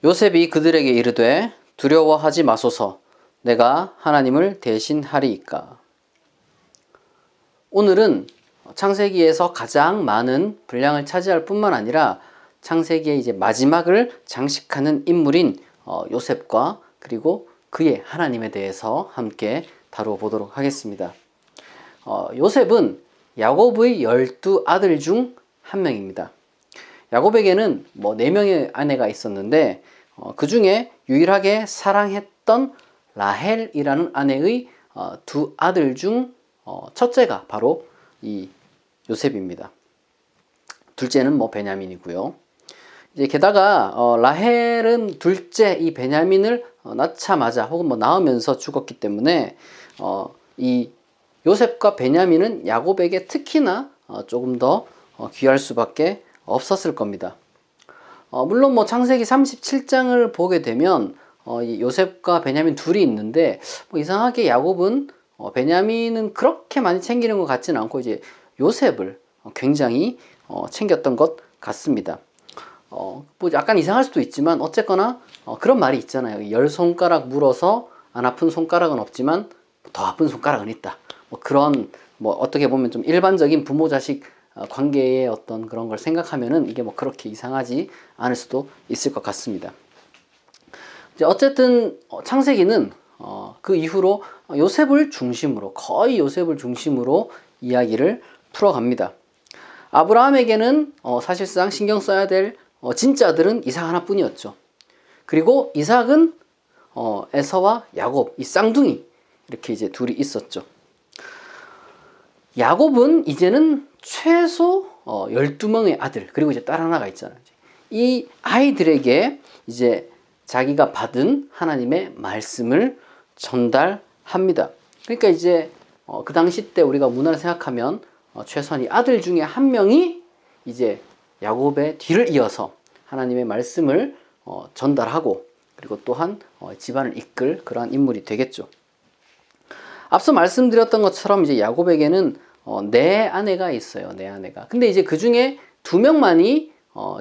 요셉이 그들에게 이르되 두려워하지 마소서 내가 하나님을 대신하리이까. 오늘은 창세기에서 가장 많은 분량을 차지할 뿐만 아니라 창세기의 이제 마지막을 장식하는 인물인 요셉과 그리고 그의 하나님에 대해서 함께 다루어 보도록 하겠습니다. 요셉은 야곱의 12아들 중 한 명입니다. 야곱에게는 4명의 아내가 있었는데 그 중에 유일하게 사랑했던 라헬이라는 아내의 2아들 중 첫째가 바로 이 요셉입니다. 둘째는 베냐민이고요. 이제 게다가 라헬은 둘째 이 베냐민을 낳자마자 혹은 낳으면서 죽었기 때문에 이 요셉과 베냐민은 야곱에게 특히나 조금 더 귀할 수밖에 없었을 겁니다. 물론 창세기 37장을 보게 되면 이 요셉과 베냐민 둘이 있는데 이상하게 야곱은 베냐민은 그렇게 많이 챙기는 것 같지는 않고 이제 요셉을 굉장히 챙겼던 것 같습니다. 약간 이상할 수도 있지만 어쨌거나 그런 말이 있잖아요. 10손가락 물어서 안 아픈 손가락은 없지만 더 아픈 손가락은 있다. 그런 어떻게 보면 좀 일반적인 부모 자식 관계의 어떤 그런 걸 생각하면은 이게 그렇게 이상하지 않을 수도 있을 것 같습니다. 이제 어쨌든 창세기는 그 이후로 요셉을 중심으로 거의 요셉을 중심으로 이야기를 풀어갑니다. 아브라함에게는 사실상 신경 써야 될 진짜 아들은 이삭 하나뿐이었죠. 그리고 이삭은 에서와 야곱 이 쌍둥이 이렇게 이제 둘이 있었죠. 야곱은 이제는 최소 12명의 아들 그리고 이제 딸 하나가 있잖아요. 이 아이들에게 이제 자기가 받은 하나님의 말씀을 전달합니다. 그러니까 이제 그 당시 때 우리가 문화를 생각하면 최소한 이 아들 중에 한 명이 이제 야곱의 뒤를 이어서 하나님의 말씀을 전달하고 그리고 또한 집안을 이끌 그러한 인물이 되겠죠. 앞서 말씀드렸던 것처럼 이제 야곱에게는 4아내가 있어요. 4아내가. 근데 이제 그 중에 2명만이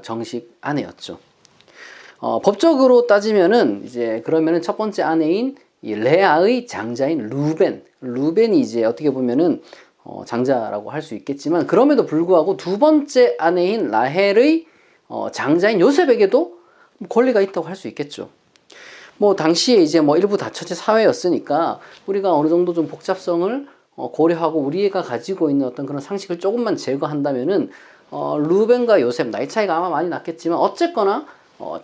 정식 아내였죠. 법적으로 따지면은 이제 그러면은 첫 번째 아내인 이 레아의 장자인 루벤이 이제 어떻게 보면은 장자라고 할 수 있겠지만 그럼에도 불구하고 두 번째 아내인 라헬의 장자인 요셉에게도 권리가 있다고 할 수 있겠죠. 당시에 이제 일부 다처제 사회였으니까 우리가 어느 정도 좀 복잡성을 고려하고 우리가 가지고 있는 어떤 그런 상식을 조금만 제거한다면은 루벤과 요셉 나이 차이가 아마 많이 났겠지만 어쨌거나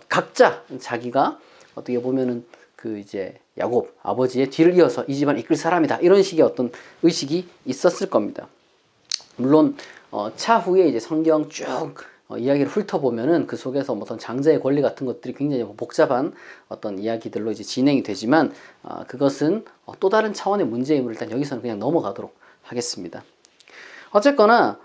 각자 자기가 어떻게 보면은 그 이제 야곱 아버지의 뒤를 이어서 이 집안 이끌 사람이다 이런 식의 어떤 의식이 있었을 겁니다. 물론 차후에 이제 성경 쭉 이야기를 훑어보면은 그 속에서 어떤 장자의 권리 같은 것들이 굉장히 복잡한 어떤 이야기들로 이제 진행이 되지만 그것은 또 다른 차원의 문제임을 일단 여기서는 그냥 넘어가도록 하겠습니다. 어쨌거나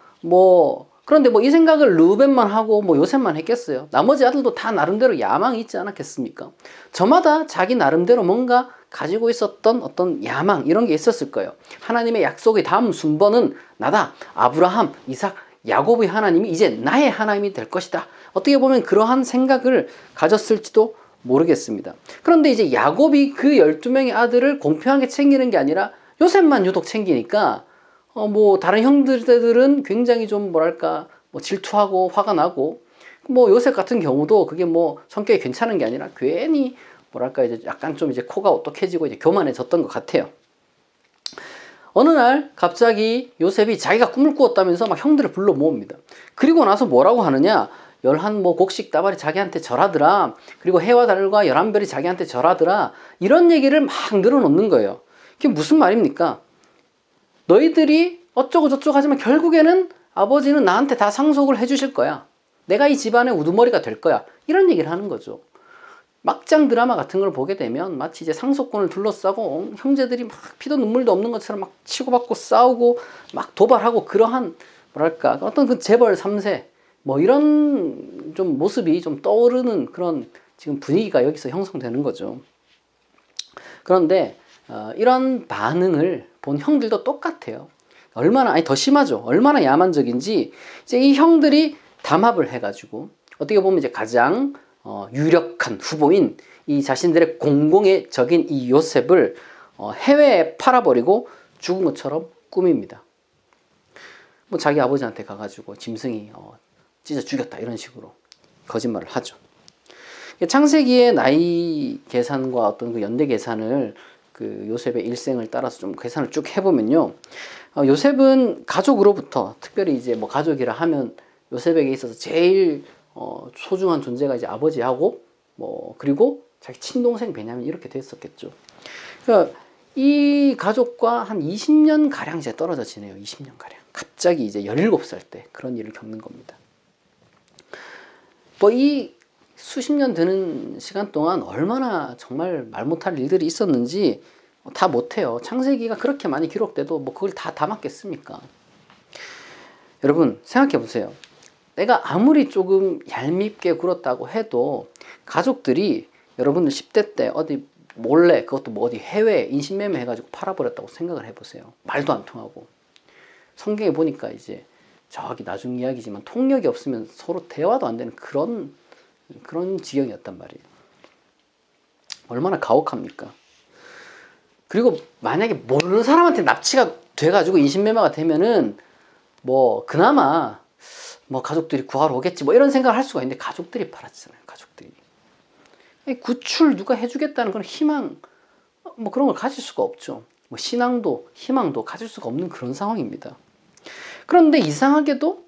그런데 이 생각을 르우벤만 하고 요셉만 했겠어요. 나머지 아들도 다 나름대로 야망이 있지 않았겠습니까? 저마다 자기 나름대로 뭔가 가지고 있었던 어떤 야망 이런 게 있었을 거예요. 하나님의 약속의 다음 순번은 나다. 아브라함, 이삭, 야곱의 하나님이 이제 나의 하나님이 될 것이다. 어떻게 보면 그러한 생각을 가졌을지도 모르겠습니다. 그런데 이제 야곱이 그 12명의 아들을 공평하게 챙기는 게 아니라 요셉만 유독 챙기니까 다른 형들은 굉장히 좀 질투하고 화가 나고 요셉 같은 경우도 그게 성격이 괜찮은 게 아니라 괜히 이제 약간 좀 이제 코가 오똑해지고 이제 교만해졌던 것 같아요. 어느 날 갑자기 요셉이 자기가 꿈을 꾸었다면서 막 형들을 불러 모읍니다. 그리고 나서 뭐라고 하느냐? 11 곡식 따발이 자기한테 절하더라. 그리고 해와 달과 11별이 자기한테 절하더라. 이런 얘기를 막 늘어놓는 거예요. 그게 무슨 말입니까? 너희들이 어쩌고 저쩌고 하지만 결국에는 아버지는 나한테 다 상속을 해주실 거야. 내가 이 집안의 우두머리가 될 거야. 이런 얘기를 하는 거죠. 막장 드라마 같은 걸 보게 되면 마치 이제 상속권을 둘러싸고 형제들이 막 피도 눈물도 없는 것처럼 막 치고받고 싸우고 막 도발하고 그러한 어떤 그 재벌 3세 이런 좀 모습이 좀 떠오르는 그런 지금 분위기가 여기서 형성되는 거죠. 그런데 이런 반응을 본 형들도 똑같아요. 더 심하죠. 얼마나 야만적인지 이제 이 형들이 담합을 해가지고 어떻게 보면 이제 가장 유력한 후보인 이 자신들의 공공의 적인 이 요셉을 해외에 팔아버리고 죽은 것처럼 꾸밉니다. 뭐 자기 아버지한테 가가지고 짐승이 찢어 죽였다 이런 식으로 거짓말을 하죠. 창세기의 나이 계산과 어떤 그 연대 계산을 그 요셉의 일생을 따라서 좀 계산을 쭉 해보면요, 요셉은 가족으로부터, 특별히 이제 뭐 가족이라 하면 요셉에게 있어서 제일 소중한 존재가 이제 아버지하고 뭐 그리고 자기 친동생 베냐민 이렇게 됐었겠죠. 그러니까 이 가족과 한 20년 가량 이제 떨어져 지내요. 20년 가량. 갑자기 이제 17살 때 그런 일을 겪는 겁니다. 뭐 이 수십 년 되는 시간 동안 얼마나 정말 말 못할 일들이 있었는지 다 못해요. 창세기가 그렇게 많이 기록돼도 뭐 그걸 다 담았겠습니까? 여러분 생각해 보세요. 내가 아무리 조금 얄밉게 굴었다고 해도 가족들이 여러분들 10대 때 어디 몰래, 그것도 뭐 어디 해외에 인신매매 해가지고 팔아버렸다고 생각을 해보세요. 말도 안 통하고. 성경에 보니까 이제 저기 나중 이야기지만 통력이 없으면 서로 대화도 안 되는 그런 지경이었단 말이에요. 얼마나 가혹합니까? 그리고 만약에 모르는 사람한테 납치가 돼가지고 인신매매가 되면은 뭐 그나마 뭐 가족들이 구하러 오겠지 뭐 이런 생각을 할 수가 있는데 가족들이 팔았잖아요. 가족들이. 구출 누가 해주겠다는 그런 희망 뭐 그런 걸 가질 수가 없죠. 뭐 신앙도 희망도 가질 수가 없는 그런 상황입니다. 그런데 이상하게도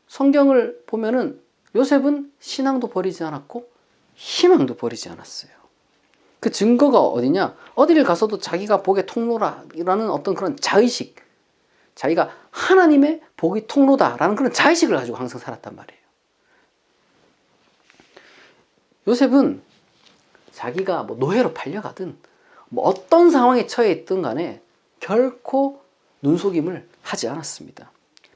성경을 보면은 요셉은 신앙도 버리지 않았고 희망도 버리지 않았어요. 그 증거가 어디냐? 어디를 가서도 자기가 복의 통로라는 어떤 그런 자의식, 자기가 하나님의 복의 통로다라는 그런 자의식을 가지고 항상 살았단 말이에요. 요셉은 자기가 뭐 노예로 팔려가든 뭐 어떤 상황에 처해 있든 간에 결코 눈속임을 하지 않았습니다.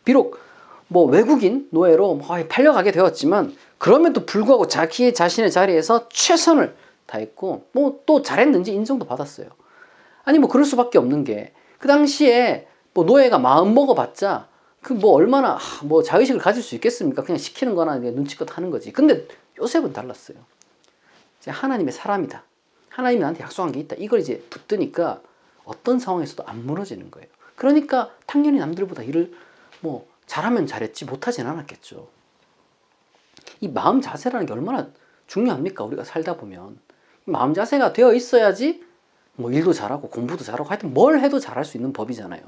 비록 뭐 외국인 노예로 뭐 팔려가게 되었지만 그럼에도 불구하고 자기 자신의 자리에서 최선을 다했고 뭐 또 잘했는지 인정도 받았어요. 아니 뭐 그럴 수밖에 없는 게 그 당시에 뭐 노예가 마음 먹어봤자 그 뭐 얼마나 뭐 자의식을 가질 수 있겠습니까? 그냥 시키는 거나 눈치껏 하는 거지. 근데 요셉은 달랐어요. 이제 하나님의 사람이다. 하나님이 나한테 약속한 게 있다. 이걸 이제 붙드니까 어떤 상황에서도 안 무너지는 거예요. 그러니까 당연히 남들보다 일을 뭐 잘하면 잘했지 못하진 않았겠죠. 이 마음 자세라는 게 얼마나 중요합니까? 우리가 살다 보면 마음 자세가 되어 있어야지 뭐 일도 잘하고 공부도 잘하고 하여튼 뭘 해도 잘할 수 있는 법이잖아요.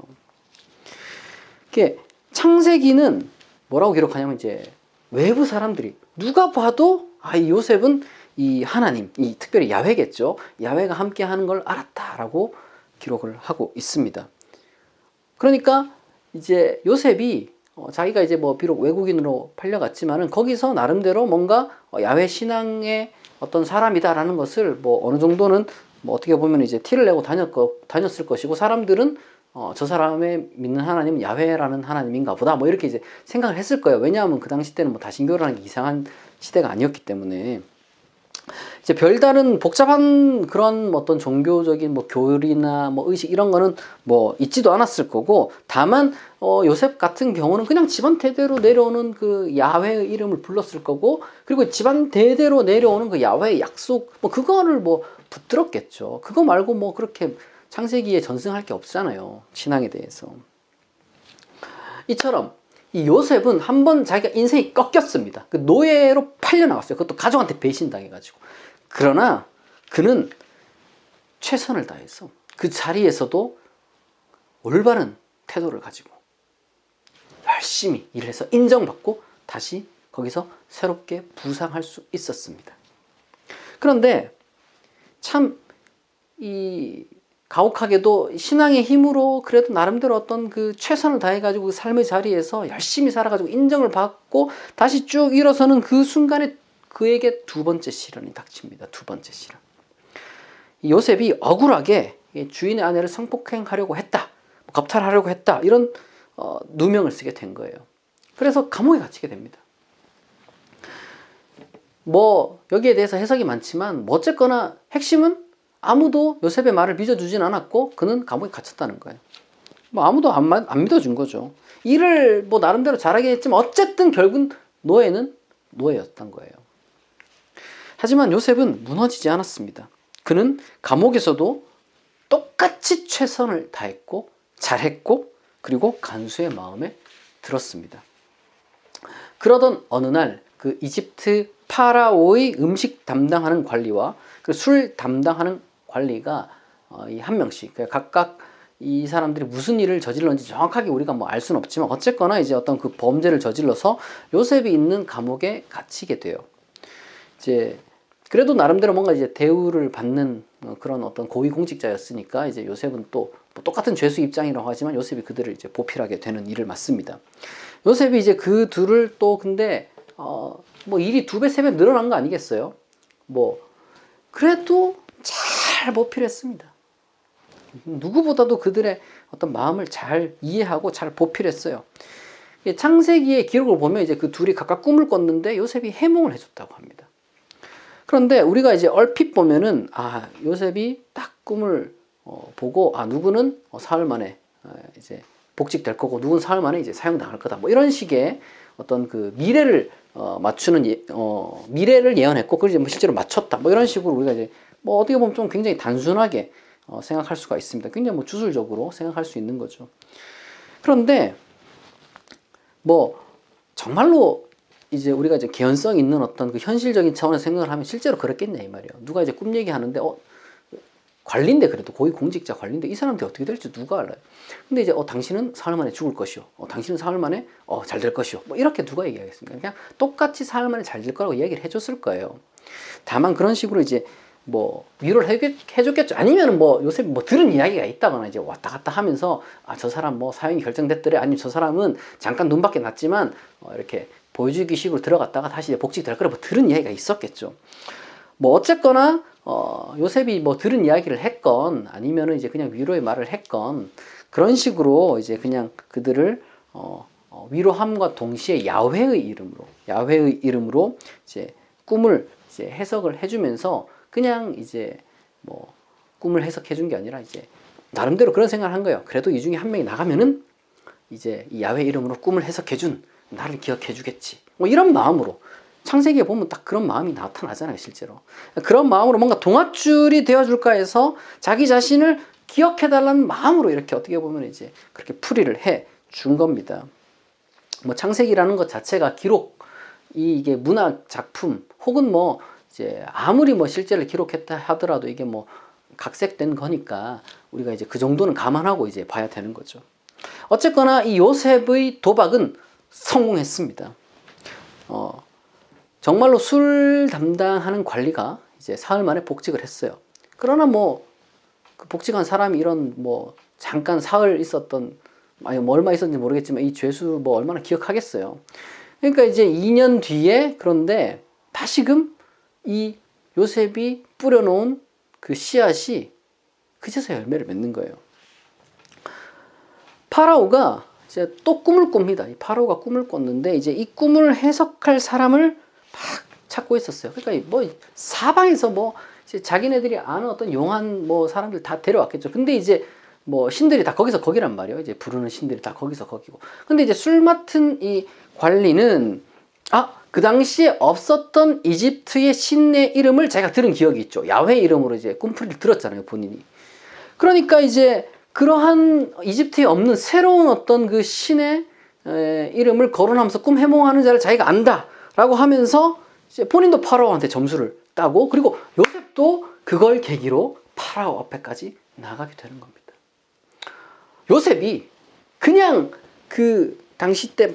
이게 창세기는 뭐라고 기록하냐면 이제 외부 사람들이 누가 봐도 이 요셉은 이 하나님, 이 특별히 야훼겠죠. 야훼가 함께 하는 걸 알았다라고 기록을 하고 있습니다. 그러니까 이제 요셉이 자기가 이제 뭐 비록 외국인으로 팔려갔지만은 거기서 나름대로 뭔가 야훼 신앙의 어떤 사람이다라는 것을 뭐 어느 정도는 뭐 어떻게 보면 이제 티를 내고 다녔을 것이고 사람들은 저 사람의 믿는 하나님은 야훼라는 하나님인가 보다 뭐 이렇게 이제 생각을 했을 거예요. 왜냐하면 그 당시 때는 뭐 다신교라는 게 이상한 시대가 아니었기 때문에. 이제 별다른 복잡한 그런 어떤 종교적인 뭐 교리나 뭐 의식 이런 거는 뭐 있지도 않았을 거고 다만 요셉 같은 경우는 그냥 집안 대대로 내려오는 그 야훼의 이름을 불렀을 거고 그리고 집안 대대로 내려오는 그 야훼의 약속 뭐 그거를 뭐 붙들었겠죠. 그거 말고 뭐 그렇게 창세기에 전승할 게 없잖아요. 신앙에 대해서. 이처럼 이 요셉은 한번 자기가 인생이 꺾였습니다. 그 노예로 팔려나갔어요. 그것도 가족한테 배신당해가지고. 그러나 그는 최선을 다해서 그 자리에서도 올바른 태도를 가지고 열심히 일해서 인정받고 다시 거기서 새롭게 부상할 수 있었습니다. 그런데 참 가혹하게도 신앙의 힘으로 그래도 나름대로 어떤 그 최선을 다해가지고 그 삶의 자리에서 열심히 살아가지고 인정을 받고 다시 쭉 일어서는 그 순간에 그에게 두 번째 시련이 닥칩니다. 두 번째 시련. 요셉이 억울하게 주인의 아내를 성폭행하려고 했다. 겁탈하려고 했다. 이런 누명을 쓰게 된 거예요. 그래서 감옥에 갇히게 됩니다. 뭐 여기에 대해서 해석이 많지만 뭐 어쨌거나 핵심은 아무도 요셉의 말을 믿어주진 않았고 그는 감옥에 갇혔다는 거예요. 뭐 아무도 안 믿어준 거죠. 일을 뭐 나름대로 잘하긴 했지만 어쨌든 결국은 노예는 노예였던 거예요. 하지만 요셉은 무너지지 않았습니다. 그는 감옥에서도 똑같이 최선을 다했고 잘했고 그리고 간수의 마음에 들었습니다. 그러던 어느 날 그 이집트 파라오의 음식 담당하는 관리와 그 술 담당하는 관리가 이 한 명씩 각각 이 사람들이 무슨 일을 저질렀는지 정확하게 우리가 뭐 알 수는 없지만 어쨌거나 이제 어떤 그 범죄를 저질러서 요셉이 있는 감옥에 갇히게 돼요. 이제 그래도 나름대로 뭔가 이제 대우를 받는 그런 어떤 고위공직자였으니까 이제 요셉은 또 뭐 똑같은 죄수 입장이라고 하지만 요셉이 그들을 이제 보필하게 되는 일을 맡습니다. 요셉이 이제 그 둘을 또 근데 뭐 일이 2배, 3배 늘어난 거 아니겠어요? 뭐 그래도 잘 보필했습니다. 누구보다도 그들의 어떤 마음을 잘 이해하고 잘 보필했어요. 창세기의 기록을 보면 이제 그 둘이 각각 꿈을 꿨는데 요셉이 해몽을 해줬다고 합니다. 그런데 우리가 이제 얼핏 보면은 요셉이 딱 꿈을 보고 누구는 사흘 만에 이제 복직될 거고 누구는 사흘 만에 이제 사형당할 거다. 뭐 이런 식의 어떤 그 미래를 맞추는 미래를 예언했고 그걸 이제 뭐 실제로 맞췄다. 뭐 이런 식으로 우리가 이제 뭐 어떻게 보면 좀 굉장히 단순하게 생각할 수가 있습니다. 굉장히 뭐 주술적으로 생각할 수 있는 거죠. 그런데 뭐 정말로 이제 우리가 이제 개연성 있는 어떤 그 현실적인 차원에서 생각을 하면 실제로 그랬겠냐 이 말이에요. 누가 이제 꿈 얘기하는데 관리인데 그래도 고위공직자 관리인데 이 사람들이 어떻게 될지 누가 알아요. 근데 이제 당신은 사흘 만에 죽을 것이요. 당신은 사흘 만에 잘 될 것이요. 뭐 이렇게 누가 얘기하겠습니까? 그냥 똑같이 사흘 만에 잘 될 거라고 얘기를 해줬을 거예요. 다만 그런 식으로 이제 뭐 위로를 해줬겠죠. 아니면은 뭐 요새 뭐 들은 이야기가 있다거나 이제 왔다 갔다 하면서 저 사람 뭐 사형이 결정됐더래. 아니면 저 사람은 잠깐 눈 밖에 났지만 이렇게 보여주기 식으로 들어갔다가 다시 복직될 거라 뭐 들은 이야기가 있었겠죠. 뭐 어쨌거나 요셉이 뭐 들은 이야기를 했건 아니면은 이제 그냥 위로의 말을 했건 그런 식으로 이제 그냥 그들을 위로함과 동시에 야훼의 이름으로 이제 꿈을 이제 해석을 해주면서 그냥 이제 뭐 꿈을 해석해 준 게 아니라 이제 나름대로 그런 생각을 한 거예요. 그래도 이 중에 한 명이 나가면은 이제 이 야훼 이름으로 꿈을 해석해 준 나를 기억해 주겠지. 뭐 이런 마음으로 창세기에 보면 딱 그런 마음이 나타나잖아요, 실제로. 그런 마음으로 뭔가 동아줄이 되어줄까 해서 자기 자신을 기억해달라는 마음으로 이렇게 어떻게 보면 이제 그렇게 풀이를 해 준 겁니다. 뭐 창세기라는 것 자체가 이게 문학 작품 혹은 뭐 이제 아무리 뭐 실제를 기록했다 하더라도 이게 뭐 각색된 거니까 우리가 이제 그 정도는 감안하고 이제 봐야 되는 거죠. 어쨌거나 이 요셉의 도박은 성공했습니다. 정말로 술 담당하는 관리가 이제 사흘 만에 복직을 했어요. 그러나 뭐 그 복직한 사람이 이런 뭐 잠깐 사흘 있었던 뭐 얼마 있었는지 모르겠지만 이 죄수 뭐 얼마나 기억하겠어요. 그러니까 이제 2년 뒤에 그런데 다시금 이 요셉이 뿌려놓은 그 씨앗이 그제서 열매를 맺는 거예요. 파라오가 이제 또 꿈을 꿉니다. 이 파라오가 꿈을 꿨는데 이제 이 꿈을 해석할 사람을 막 찾고 있었어요. 그러니까 뭐 사방에서 뭐 이제 자기네들이 아는 어떤 용한 뭐 사람들 다 데려왔겠죠. 근데 이제 뭐 신들이 다 거기서 거기란 말이에요. 이제 부르는 신들이 다 거기서 거기고. 근데 이제 술 맡은 이 관리는 그 당시에 없었던 이집트의 신의 이름을 제가 들은 기억이 있죠. 야훼 이름으로 이제 꿈풀이를 들었잖아요, 본인이. 그러니까 이제 그러한 이집트에 없는 새로운 어떤 그 신의 이름을 거론하면서 꿈 해몽하는 자를 자기가 안다라고 하면서 이제 본인도 파라오한테 점수를 따고 그리고 요셉도 그걸 계기로 파라오 앞에까지 나가게 되는 겁니다. 요셉이 그냥 그 당시 때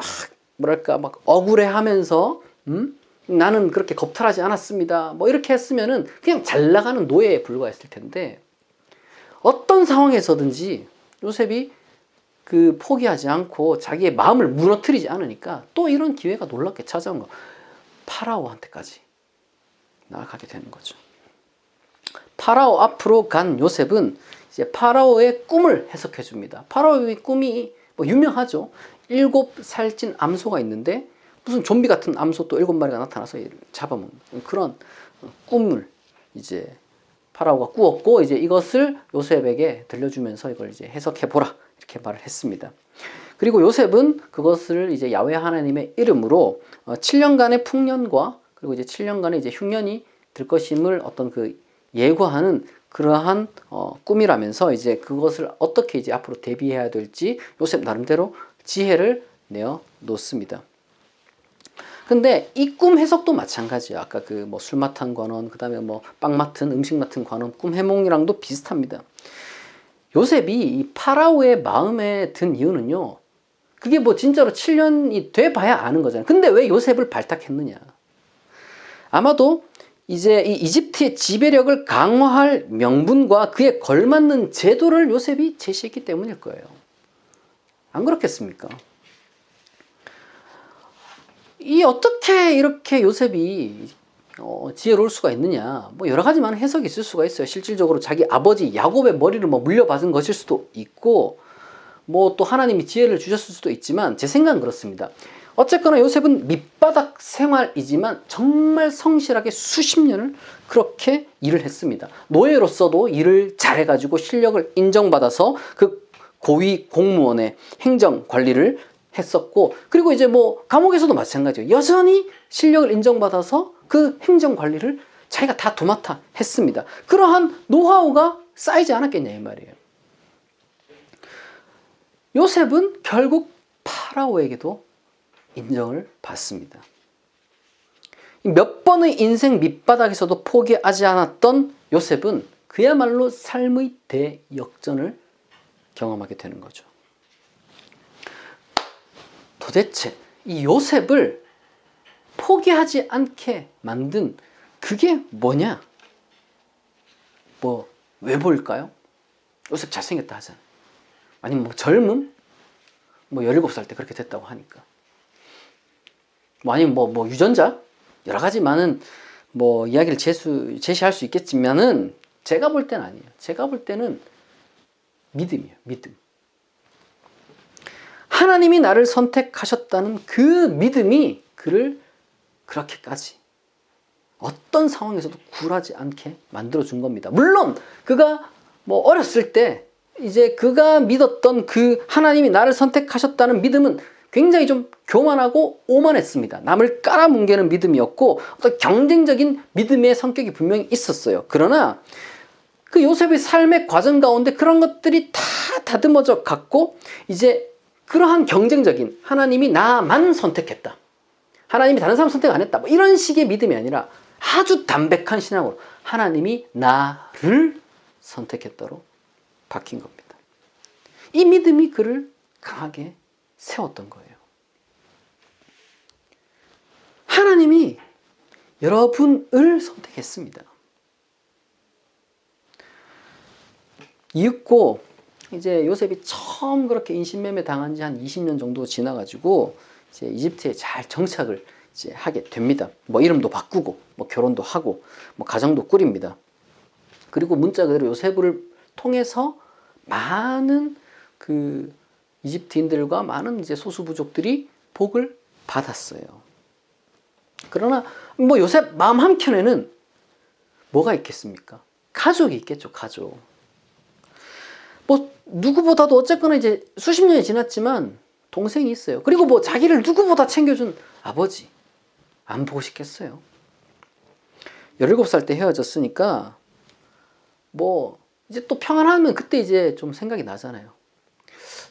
막 억울해하면서 나는 그렇게 겁탈하지 않았습니다. 뭐 이렇게 했으면은 그냥 잘 나가는 노예에 불과했을 텐데 어떤 상황에서든지 요셉이 그 포기하지 않고 자기의 마음을 무너뜨리지 않으니까 또 이런 기회가 놀랍게 찾아온 거. 파라오한테까지 나아가게 되는 거죠. 파라오 앞으로 간 요셉은 이제 파라오의 꿈을 해석해 줍니다. 파라오의 꿈이 뭐 유명하죠. 7살찐 암소가 있는데 무슨 좀비 같은 암소 또 7마리가 나타나서 얘를 잡아먹는 그런 꿈을 이제 파라오가 꾸었고 이제 이것을 요셉에게 들려주면서 이걸 이제 해석해 보라 이렇게 말을 했습니다. 그리고 요셉은 그것을 이제 야훼 하나님의 이름으로 7년간의 풍년과 그리고 이제 7년간의 이제 흉년이 될 것임을 어떤 그 예고하는 그러한 꿈이라면서 이제 그것을 어떻게 이제 앞으로 대비해야 될지 요셉 나름대로 지혜를 내어 놓습니다. 근데 이 꿈 해석도 마찬가지야. 아까 그 뭐 술 맡은 관원, 그 다음에 뭐 빵 맡은, 음식 맡은 관원 꿈 해몽이랑도 비슷합니다. 요셉이 이 파라오의 마음에 든 이유는요, 그게 뭐 진짜로 7년이 돼 봐야 아는 거잖아요. 근데 왜 요셉을 발탁했느냐? 아마도 이제 이 이집트의 지배력을 강화할 명분과 그에 걸맞는 제도를 요셉이 제시했기 때문일 거예요. 안 그렇겠습니까? 이 어떻게 이렇게 요셉이 지혜로울 수가 있느냐? 뭐 여러 가지 많은 해석이 있을 수가 있어요. 실질적으로 자기 아버지 야곱의 머리를 뭐 물려받은 것일 수도 있고, 뭐 또 하나님이 지혜를 주셨을 수도 있지만 제 생각은 그렇습니다. 어쨌거나 요셉은 밑바닥 생활이지만 정말 성실하게 수십 년을 그렇게 일을 했습니다. 노예로서도 일을 잘해가지고 실력을 인정받아서 그 고위 공무원의 행정 관리를 했었고, 그리고 이제 뭐 감옥에서도 마찬가지예요. 여전히 실력을 인정받아서 그 행정 관리를 자기가 다 도맡아 했습니다. 그러한 노하우가 쌓이지 않았겠냐 이 말이에요. 요셉은 결국 파라오에게도 인정을 받습니다. 몇 번의 인생 밑바닥에서도 포기하지 않았던 요셉은 그야말로 삶의 대역전을 경험하게 되는 거죠. 도대체 이 요셉을 포기하지 않게 만든 그게 뭐냐? 뭐 왜 볼까요? 요셉 잘생겼다 하잖아요. 아니면 뭐 젊음? 뭐 17살 때 그렇게 됐다고 하니까. 뭐 아니면 뭐 유전자? 여러 가지 많은 뭐 이야기를 제시할 수 있겠지만은 제가 볼 때는 아니에요. 제가 볼 때는 믿음이에요. 믿음. 하나님이 나를 선택하셨다는 그 믿음이 그를 그렇게까지 어떤 상황에서도 굴하지 않게 만들어준 겁니다. 물론 그가 뭐 어렸을 때 이제 그가 믿었던 그 하나님이 나를 선택하셨다는 믿음은 굉장히 좀 교만하고 오만했습니다. 남을 깔아뭉개는 믿음이었고 어떤 경쟁적인 믿음의 성격이 분명히 있었어요. 그러나 그 요셉의 삶의 과정 가운데 그런 것들이 다 다듬어져 갔고, 이제 그러한 경쟁적인 하나님이 나만 선택했다, 하나님이 다른 사람 선택 안 했다, 뭐 이런 식의 믿음이 아니라 아주 담백한 신앙으로 하나님이 나를 선택했다로 바뀐 겁니다. 이 믿음이 그를 강하게 세웠던 거예요. 하나님이 여러분을 선택했습니다. 이윽고 이제 요셉이 처음 그렇게 인신매매 당한 지 한 20년 정도 지나가지고 이제 이집트에 잘 정착을 이제 하게 됩니다. 뭐 이름도 바꾸고, 뭐 결혼도 하고, 뭐 가정도 꾸립니다. 그리고 문자 그대로 요셉을 통해서 많은 그 이집트인들과 많은 이제 소수부족들이 복을 받았어요. 그러나 뭐 요셉 마음 한켠에는 뭐가 있겠습니까? 가족이 있겠죠, 가족. 뭐 누구보다도 어쨌거나 이제 수십 년이 지났지만 동생이 있어요. 그리고 뭐 자기를 누구보다 챙겨준 아버지. 안 보고 싶겠어요. 17살 때 헤어졌으니까 뭐 이제 또 평안하면 그때 이제 좀 생각이 나잖아요.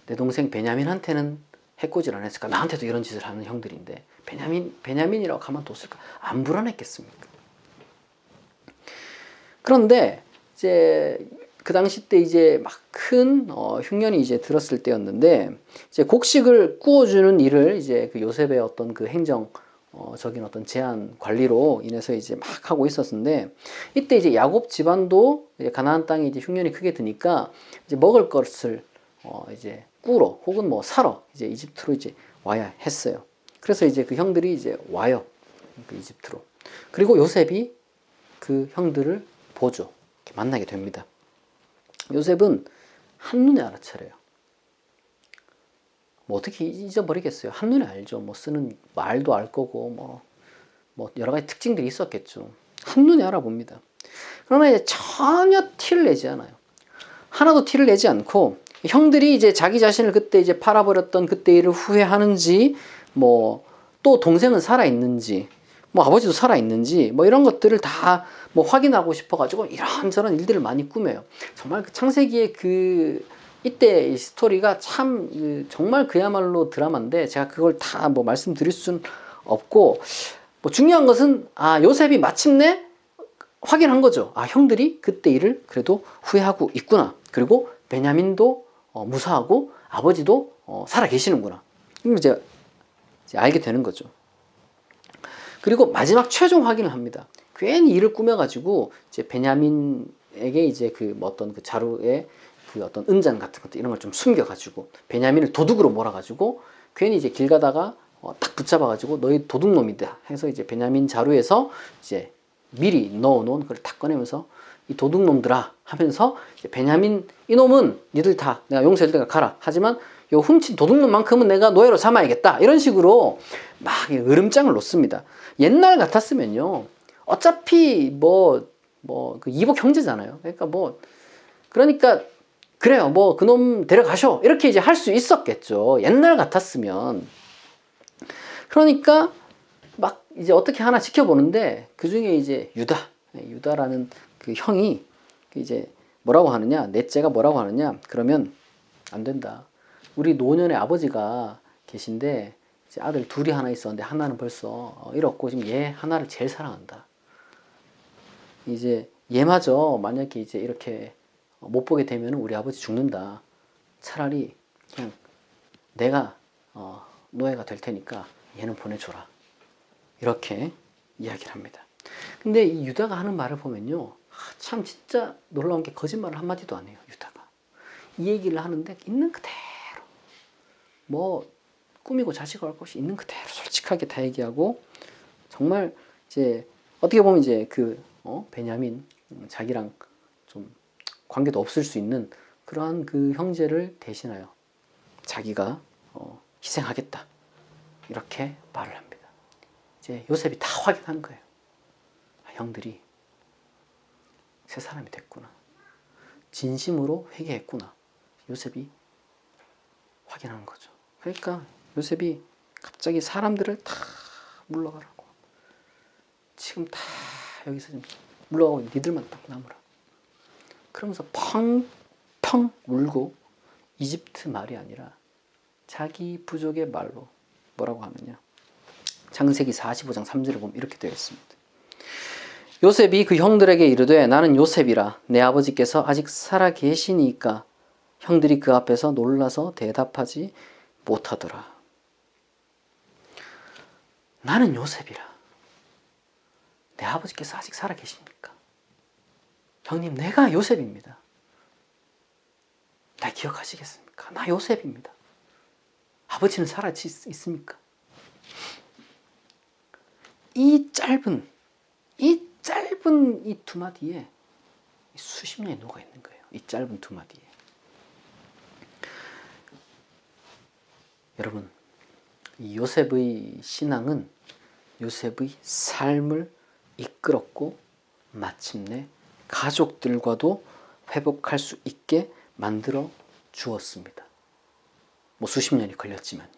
내 동생 베냐민한테는 해코지를 안 했을까? 나한테도 이런 짓을 하는 형들인데 베냐민이라고 가만뒀을까? 안 불안했겠습니까? 그런데 이제 그 당시 때 이제 막 큰 흉년이 이제 들었을 때였는데, 이제 곡식을 구워주는 일을 이제 그 요셉의 어떤 그 적인 어떤 제한 관리로 인해서 이제 막 하고 있었는데, 이때 이제 야곱 집안도 이제 가나안 땅에 이제 흉년이 크게 드니까 이제 먹을 것을 이제 꾸러 혹은 뭐 사러 이제 이집트로 이제 와야 했어요. 그래서 이제 그 형들이 이제 와요, 그 이집트로. 그리고 요셉이 그 형들을 보죠. 이렇게 만나게 됩니다. 요셉은 한눈에 알아차려요. 뭐 어떻게 잊어버리겠어요. 한눈에 알죠. 뭐 쓰는 말도 알 거고 뭐 여러 가지 특징들이 있었겠죠. 한눈에 알아봅니다. 그러나 이제 전혀 티를 내지 않아요. 하나도 티를 내지 않고, 형들이 이제 자기 자신을 그때 이제 팔아버렸던 그때 일을 후회하는지, 뭐 또 동생은 살아있는지, 뭐 아버지도 살아있는지 뭐 이런 것들을 다 뭐 확인하고 싶어가지고 이런저런 일들을 많이 꾸며요. 정말 그 창세기의 그 이때 이 스토리가 참 정말 그야말로 드라마인데 제가 그걸 다 뭐 말씀드릴 순 없고, 뭐 중요한 것은 요셉이 마침내 확인한 거죠. 형들이 그때 일을 그래도 후회하고 있구나. 그리고 베냐민도 무사하고 아버지도 살아 계시는구나. 이제 알게 되는 거죠. 그리고 마지막 최종 확인을 합니다. 괜히 일을 꾸며가지고 이제 베냐민에게 이제 뭐 어떤 그 자루에 그 어떤 은잔 같은 것도 이런 걸 좀 숨겨가지고 베냐민을 도둑으로 몰아가지고 괜히 이제 길 가다가 딱 붙잡아가지고 너희 도둑놈이다 해서 이제 베냐민 자루에서 이제 미리 넣어놓은 그걸 탁 꺼내면서 이 도둑놈들아 하면서 이제 베냐민 이놈은 니들 다 내가 용서할 때가 가라. 하지만 요 훔친 도둑놈만큼은 내가 노예로 삼아야겠다. 이런 식으로 막 으름장을 놓습니다. 옛날 같았으면요. 어차피 그 이복 형제잖아요. 그러니까 그래요. 뭐 그놈 데려가셔. 이렇게 이제 할 수 있었겠죠. 옛날 같았으면. 그러니까 막 이제 어떻게 하나 지켜보는데 그 중에 이제 유다라는 그 형이 이제 뭐라고 하느냐, 넷째가 뭐라고 하느냐, 그러면 안 된다. 우리 노년의 아버지가 계신데 이제 아들 둘이 하나 있었는데 하나는 벌써 잃었고 지금 얘 하나를 제일 사랑한다. 이제 얘마저 만약에 이제 이렇게 못 보게 되면 우리 아버지 죽는다. 차라리 그냥 내가 노예가 될 테니까 얘는 보내줘라. 이렇게 이야기를 합니다. 근데 이 유다가 하는 말을 보면요. 참 진짜 놀라운 게 거짓말을 한마디도 안 해요. 유다가. 이 얘기를 하는데 있는 그대로 뭐 꾸미고 자식을 할 것이 있는 그대로 솔직하게 다 얘기하고 정말 이제 어떻게 보면 이제 베냐민 자기랑 좀 관계도 없을 수 있는 그러한 그 형제를 대신하여 자기가 희생하겠다. 이렇게 말을 합니다. 이제 요셉이 다 확인한 거예요. 형들이 새 사람이 됐구나. 진심으로 회개했구나. 요셉이 확인한 거죠. 그러니까 요셉이 갑자기 사람들을 다 물러가라고. 지금 다 여기서 좀 물러가고 니들만 딱 남으라. 그러면서 펑펑 울고 이집트 말이 아니라 자기 부족의 말로 뭐라고 하느냐. 창세기 45장 3절을 보면 이렇게 되어 있습니다. 요셉이 그 형들에게 이르되 나는 요셉이라 내 아버지께서 아직 살아 계시니까 형들이 그 앞에서 놀라서 대답하지 못하더라. 나는 요셉이라 내 아버지께서 아직 살아 계십니까? 형님, 내가 요셉입니다. 나 기억하시겠습니까? 나 요셉입니다. 아버지는 살아 있습니까? 이 짧은 이 두 마디에 수십 년이 녹아 있는 거예요. 이 짧은 두 마디에. 여러분, 이 요셉의 신앙은 요셉의 삶을 이끌었고 마침내 가족들과도 회복할 수 있게 만들어 주었습니다. 뭐 수십 년이 걸렸지만요.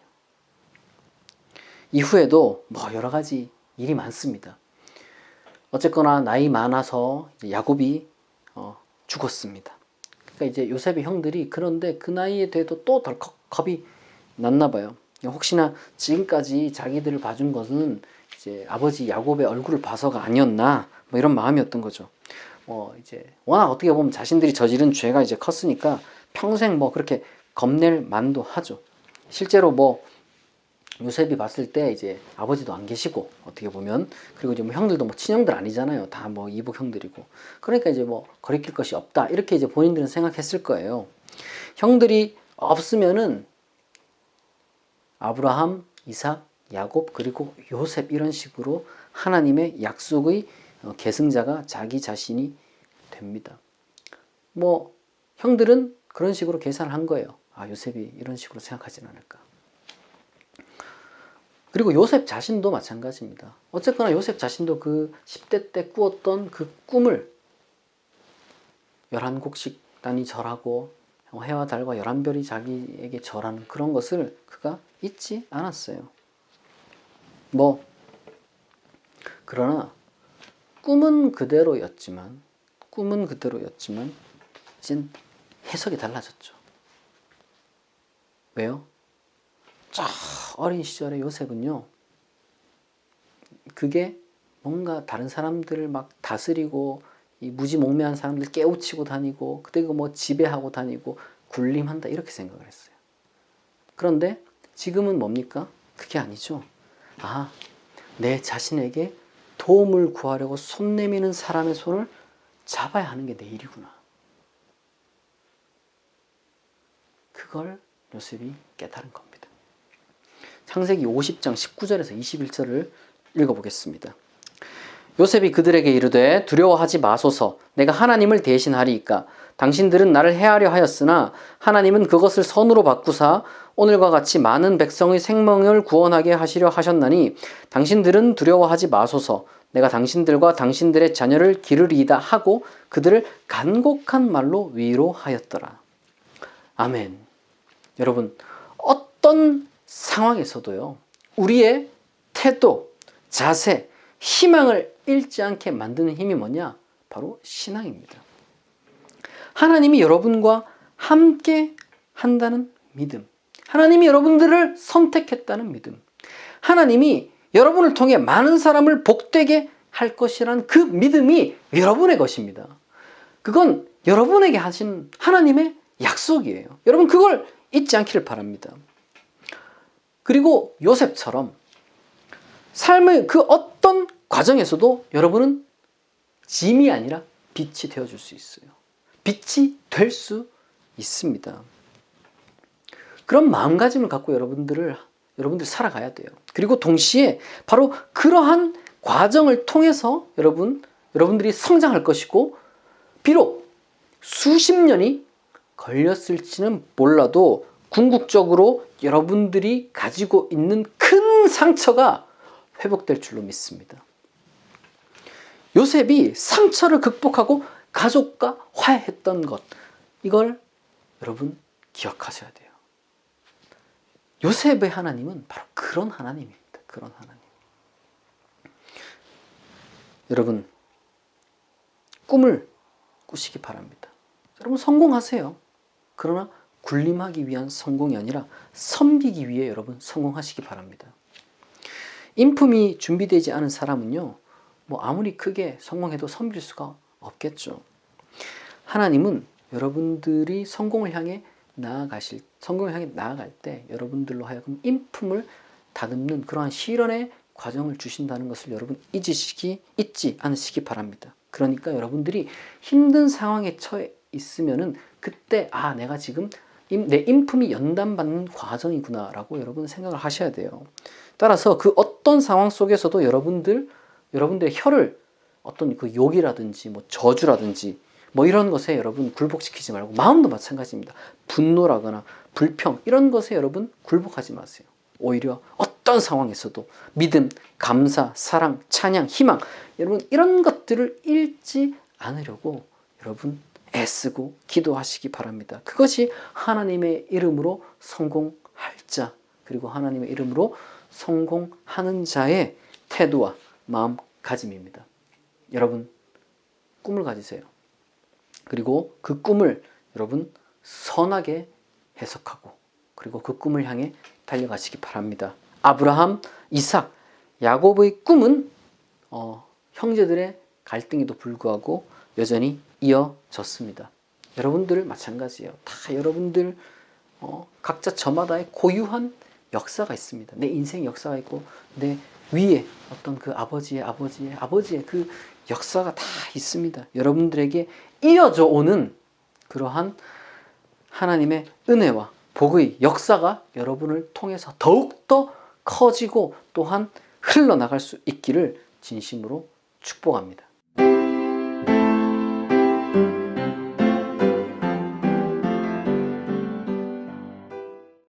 이후에도 뭐 여러 가지 일이 많습니다. 어쨌거나 나이 많아서 야곱이 죽었습니다. 그러니까 이제 요셉의 형들이 그런데 그 나이에 돼도 또 덜컥 겁이 났나 봐요. 혹시나 지금까지 자기들을 봐준 것은 이제 아버지 야곱의 얼굴을 봐서가 아니었나 뭐 이런 마음이었던 거죠. 이제 워낙 어떻게 보면 자신들이 저지른 죄가 이제 컸으니까 평생 뭐 그렇게 겁낼 만도 하죠. 실제로 뭐 요셉이 봤을 때 이제 아버지도 안 계시고 어떻게 보면 그리고 이제 뭐 형들도 뭐 친형들 아니잖아요. 다 뭐 이복 형들이고 그러니까 이제 뭐 거리낄 것이 없다 이렇게 이제 본인들은 생각했을 거예요. 형들이 없으면은 아브라함, 이삭, 야곱 그리고 요셉 이런 식으로 하나님의 약속의 계승자가 자기 자신이 됩니다. 뭐 형들은 그런 식으로 계산을 한 거예요. 요셉이 이런 식으로 생각하진 않을까. 그리고 요셉 자신도 마찬가지입니다. 어쨌거나 요셉 자신도 그 10대 때 꾸었던 그 꿈을 11곡씩 단위 절하고 해와 달과 11별이 자기에게 절하는 그런 것을 그가 잊지 않았어요. 뭐 그러나 꿈은 그대로였지만 이젠 해석이 달라졌죠. 왜요? 저 어린 시절의 요셉은요, 그게 뭔가 다른 사람들을 막 다스리고 이 무지몽매한 사람들 깨우치고 다니고 그리고 뭐 지배하고 다니고 군림한다 이렇게 생각을 했어요. 그런데 지금은 뭡니까? 그게 아니죠. 아, 내 자신에게 도움을 구하려고 손 내미는 사람의 손을 잡아야 하는 게 내 일이구나. 그걸 요셉이 깨달은 겁니다. 창세기 50장 19절에서 21절을 읽어보겠습니다. 요셉이 그들에게 이르되 두려워하지 마소서. 내가 하나님을 대신하리이까. 당신들은 나를 해하려 하였으나 하나님은 그것을 선으로 바꾸사 오늘과 같이 많은 백성의 생명을 구원하게 하시려 하셨나니 당신들은 두려워하지 마소서. 내가 당신들과 당신들의 자녀를 기르리이다 하고 그들을 간곡한 말로 위로하였더라. 아멘. 여러분, 어떤 상황에서도요, 우리의 태도, 자세, 희망을 잃지 않게 만드는 힘이 뭐냐? 바로 신앙입니다. 하나님이 여러분과 함께 한다는 믿음, 하나님이 여러분들을 선택했다는 믿음, 하나님이 여러분을 통해 많은 사람을 복되게 할 것이라는 그 믿음이 여러분의 것입니다. 그건 여러분에게 하신 하나님의 약속이에요. 여러분 그걸 잊지 않기를 바랍니다. 그리고 요셉처럼 삶의 그 어떤 과정에서도 여러분은 짐이 아니라 빛이 되어줄 수 있어요. 빛이 될 수 있습니다. 그런 마음가짐을 갖고 여러분들 살아가야 돼요. 그리고 동시에 바로 그러한 과정을 통해서 여러분들이 성장할 것이고, 비록 수십 년이 걸렸을지는 몰라도 궁극적으로 여러분들이 가지고 있는 큰 상처가 회복될 줄로 믿습니다. 요셉이 상처를 극복하고 가족과 화해했던 것, 이걸 여러분 기억하셔야 돼요. 요셉의 하나님은 바로 그런 하나님입니다. 그런 하나님. 여러분, 꿈을 꾸시기 바랍니다. 여러분 성공하세요. 그러나 군림하기 위한 성공이 아니라 섬기기 위해 여러분 성공하시기 바랍니다. 인품이 준비되지 않은 사람은요, 뭐 아무리 크게 성공해도 섬길 수가 없겠죠. 하나님은 여러분들이 성공을 향해 나아갈 때 여러분들로 하여금 인품을 다듬는 그러한 시련의 과정을 주신다는 것을 여러분 잊지 않으시기 바랍니다. 그러니까 여러분들이 힘든 상황에 처해 있으면은 그때 내가 지금 내 인품이 연단받는 과정이구나 라고 여러분 생각을 하셔야 돼요. 따라서 그 어떤 상황 속에서도 여러분들의 혀를 어떤 그 욕이라든지 뭐 저주라든지 뭐 이런 것에 여러분 굴복시키지 말고, 마음도 마찬가지입니다. 분노라거나 불평 이런 것에 여러분 굴복하지 마세요. 오히려 어떤 상황에서도 믿음, 감사, 사랑, 찬양, 희망, 여러분 이런 것들을 잃지 않으려고 여러분 애쓰고 기도하시기 바랍니다. 그것이 하나님의 이름으로 성공할 자, 그리고 하나님의 이름으로 성공하는 자의 태도와 마음가짐입니다. 여러분 꿈을 가지세요. 그리고 그 꿈을 여러분 선하게 해석하고, 그리고 그 꿈을 향해 달려가시기 바랍니다. 아브라함, 이삭, 야곱의 꿈은 형제들의 갈등에도 불구하고 여전히 이어졌습니다. 여러분들 마찬가지예요. 다 여러분들 각자 저마다의 고유한 역사가 있습니다. 내 인생 역사가 있고 내 위에 어떤 그 아버지의 그 역사가 다 있습니다. 여러분들에게 이어져 오는 그러한 하나님의 은혜와 복의 역사가 여러분을 통해서 더욱더 커지고 또한 흘러나갈 수 있기를 진심으로 축복합니다.